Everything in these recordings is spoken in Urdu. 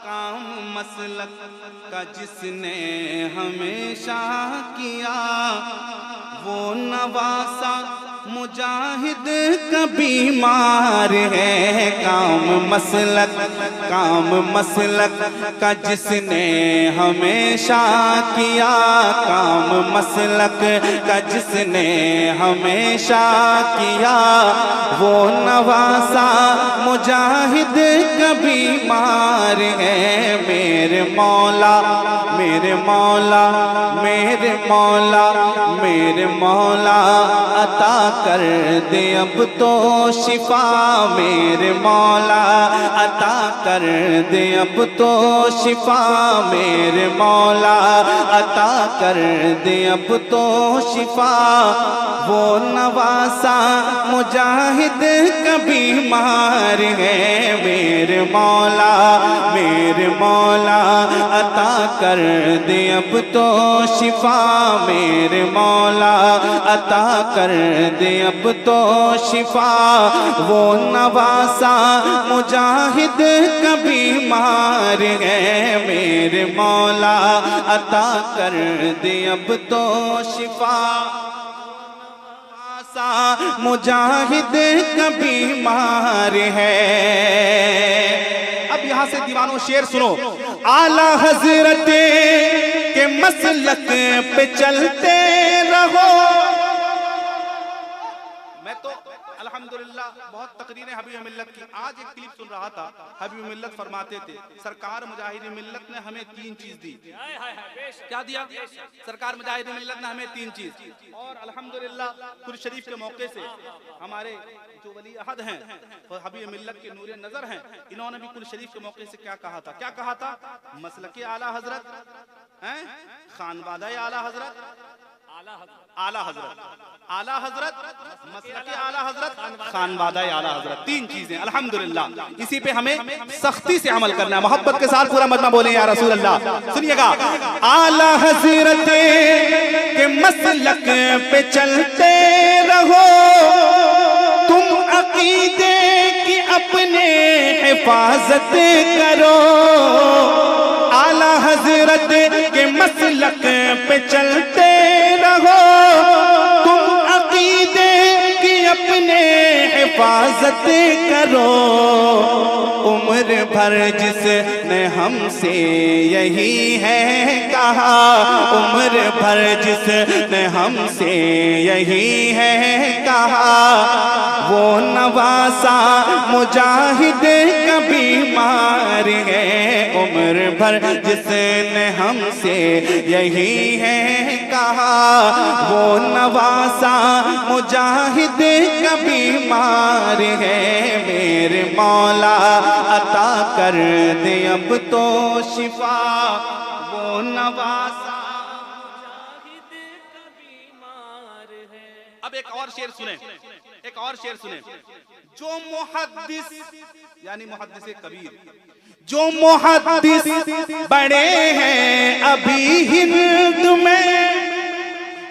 کام مسلک کا جس نے ہمیشہ کیا، وہ نواسا مجاہد کا بیمار ہے۔ کام مسلک کا جس نے ہمیشہ کیا، کام مسلک کا جس نے ہمیشہ کیا، وہ نواسا مجاہد کا بیمار ہے۔ میرے مولا میرے مولا میرے مولا میرے مولا عطا کر دے اب تو شفا، میرے مولا عطا کر دے اب تو شفا، میرے مولا عطا کر دے اب تو شفا، وہ نواسا مجاہد کا بیمار ہے۔ میرے مولا عطا کر دے اب تو شفا، میرے مولا عطا کر دے اب تو شفا، وہ نواسا مجاہد کا بیمار ہے۔ میرے مولا عطا کر دے اب تو شفا، مجاہد کا بیمار ہے۔ اب یہاں سے دیوانوں شعر سنو۔ اعلیٰ حضرت کے مسلک پہ چلتے رہو۔ میں تو الحمدللہ بہت تقریریں حبیب ملت کی، آج ایک کلپ سن رہا تھا، حبیب ملت فرماتے تھے سرکار مجاہد ملت نے ہمیں 3 چیز دی۔ کیا دیا؟ سرکار مجاہد ملت نے ہمیں 3 چیز، اور الحمدللہ قرآن شریف کے موقع سے ہمارے جو ولی عہد ہیں حبیب ملت کے نور نظر ہیں، انہوں نے بھی قرآن شریف کے موقع سے کیا کہا تھا؟ کیا کہا تھا؟ مسلک اعلیٰ حضرت، خانوادہ اعلیٰ حضرت، اعلیٰ حضرت، مسلک اعلیٰ حضرت، خانوادہ اعلیٰ حضرت، 3 چیزیں الحمدللہ۔ اسی پہ ہمیں سختی سے عمل کرنا ہے، محبت کے ساتھ پورا مجمع بولیں یا رسول اللہ۔ سنیے گا، اعلیٰ حضرت کے مسلک پہ چلتے رہو، تم عقیدے کی اپنے حفاظت کرو۔ اعلیٰ حضرت کے مسلک پہ چلتے رہو، تم عقیدے کی اپنے حفاظت کرو۔ عمر بھر جس نے ہم سے یہی ہے کہا، عمر بھر جس نے ہم سے یہی ہے کہا، وہ نواسا مجاہد کا بیمار ہے۔ عمر بھر جس نے ہم سے یہی ہے کہا، وہ نواسا مجاہد کا بیمار ہے۔ میرے مولا عطا کر دے اب تو شفا، وہ نواسا مجاہد کا بیمار ہے۔ اب ایک اور شعر سنیں، ایک اور شعر سنیں۔ جو محدث یعنی محدث کبیر، جو محدث بڑے ہیں ابھی ہند میں،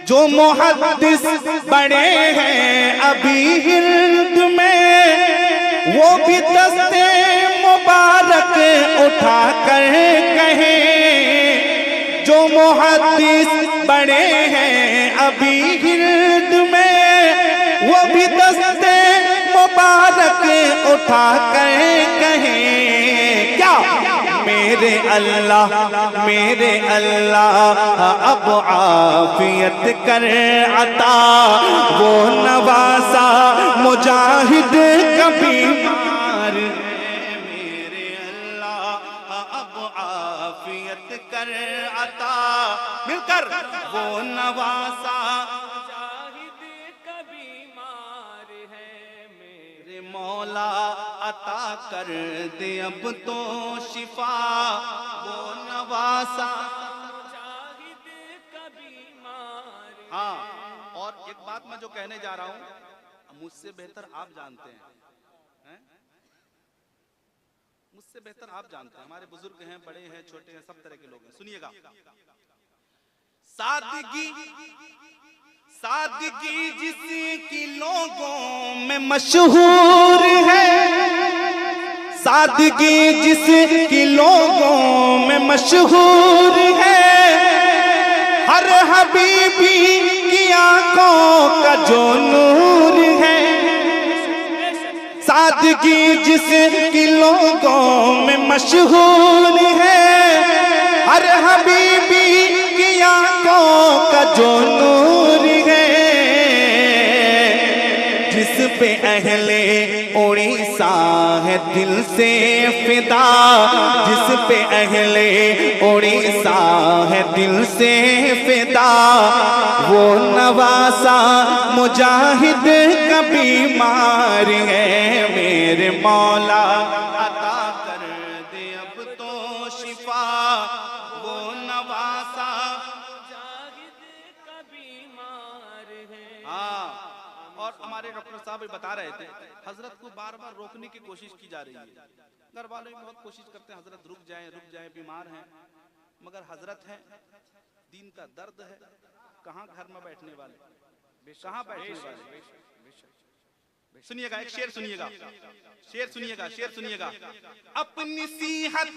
جو محدث بڑے ہیں ابھی ہند میں، وہ بھی دستے مبارک اٹھا کر کہیں، جو محدث بڑے ہیں ابھی ہند میں، وہ بھی دستے مبارک اٹھا کر کہیں، کیا میرے اللہ اب عافیت کر عطا، وہ نواسا مجاہد کا بیمار ہے۔ میرے اللہ اب عافیت کر عطا، مل کر وہ نواسا مجاہد کا بیمار ہے۔ میرے مولا عطا کر دے اب تو شفا، وہ نواسا مجاہد کا بیمار ہے۔ ہاں، اور ایک بات میں جو کہنے جا رہا ہوں، مجھ سے بہتر آپ جانتے ہیں، مجھ سے بہتر آپ جانتے ہیں، ہمارے بزرگ ہیں، بڑے ہیں، چھوٹے ہیں، سب طرح کے لوگ ہیں۔ سنیے گا، سادگی جس کی لوگوں میں مشہور ہے، سادگی جس کی لوگوں مشہور ہے، ہر حبیبی کی آنکھوں کا جو نور ہے، سادگی جس کی لوگوں میں مشہور ہے، ہر حبیبی کی آنکھوں کا جو نور ہے، جس پہ اہل اڑیسہ ہے دل سے فدا، جس پہ اہل اڑیسہ ہے دل سے فدا، وہ نواسا مجاہد کا بیمار ہے، میرے مولا عطا کر دے اب تو شفا، وہ نواسا مجاہد کا بیمار ہے۔ اور ہمارے ڈاکٹر صاحب بتا رہے تھے حضرت کو بار بار روکنے کی کوشش کی جا رہی ہے، گھر والے بھی بہت کوشش کرتے ہیں حضرت رک جائیں بیمار ہیں، مگر حضرت ہیں، دین کا درد ہے، کہاں گھر میں بیٹھنے والے، کہاں بیٹھنے والے۔ سنیے گا ایک شعر سنیے گا، شعر سنیے گا۔ اپنی صحت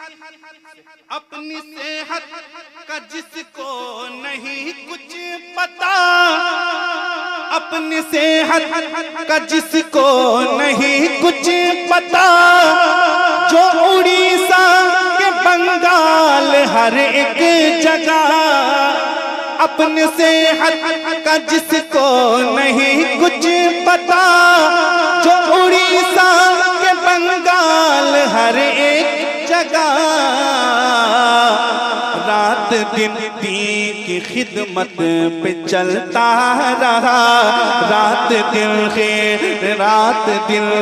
کا جس کو نہیں کچھ پتا، اپنی صحت کا جس کو نہیں کچھ پتا، جو اڑیسہ کے بنگال ہر ایک جگہ، اپنی صحت کا جس کو نہیں کچھ پتا، جو اڑیسہ کے بنگال ہر ایک جگہ، رات دن دین کی خدمت پہ چلتا رہا، رات دن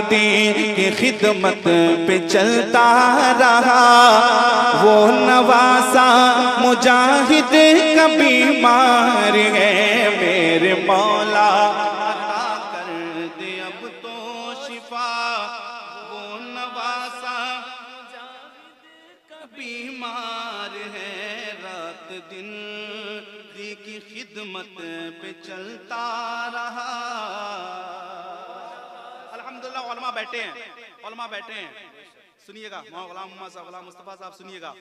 دین کی خدمت پہ چلتا رہا، وہ نواسا مجاہد کا بیمار ہے، میرے مولا عطا کر دے اب تو شفا، وہ نواسا مجاہد کا بیمار ہے، رات دن دی کی خدمت پہ چلتا رہا۔ الحمدللہ علماء بیٹھے ہیں، سنیے گا، غلام محمد صاحب، غلام مصطفیٰ صاحب سنیے گا۔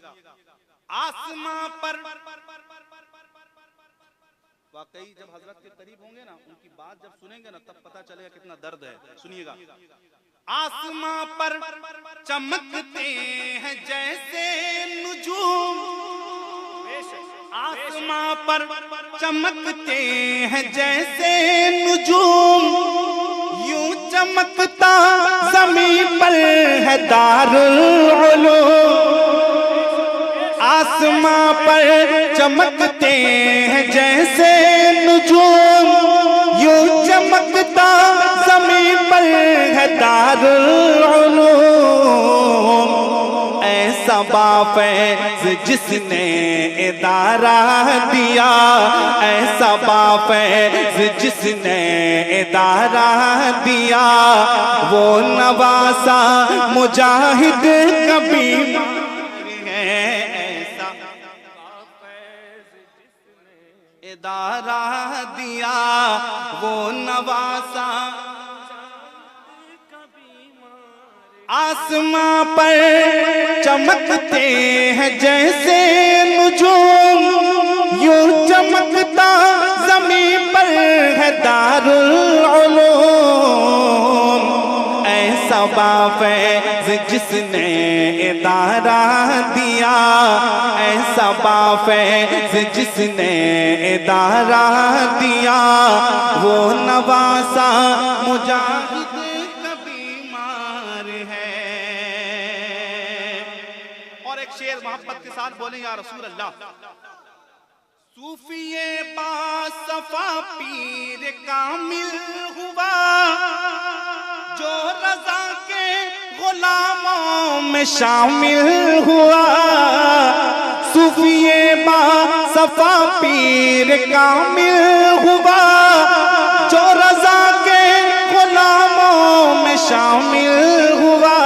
آسماں پر واقعی جب حضرت کے قریب ہوں گے نا، ان کی بات جب سنیں گے نا تب پتہ چلے گا کتنا درد ہے، سنیے گا۔ آسماں پر چمکتے ہیں جیسے نجوم، آسماں پر چمکتے ہیں جیسے نجوم، یوں چمکتا زمین پر ہے دارالعلوم، آسماں پر چمکتے ہیں جیسے نجوم، یوں چمکتا زمین پر ہے دارالعلوم، ایسا بافیض جس نے ادارہ دیا، ایسا بافیض جس نے ادارہ دیا، وہ نواسا مجاہد کا بیمار ہے، ایسا بافیض جس نے ادارہ دیا، وہ نواسا آسماں پر چمکتے ہیں جیسے نجوم، یوں چمکتا زمین پر ہے دارالعلوم، ایسا بافیض جس نے ادارہ دیا، ایسا بافیض جس نے ادارہ دیا، وہ نواسا مجاہد شعر محبت کے ساتھ بولیں یا رسول اللہ۔ صوفی با صفا پیر کامل ہوا، جو رضا کے غلاموں میں شامل ہوا، صوفی با صفا پیر کامل ہوا، جو رضا کے غلاموں میں شامل ہوا،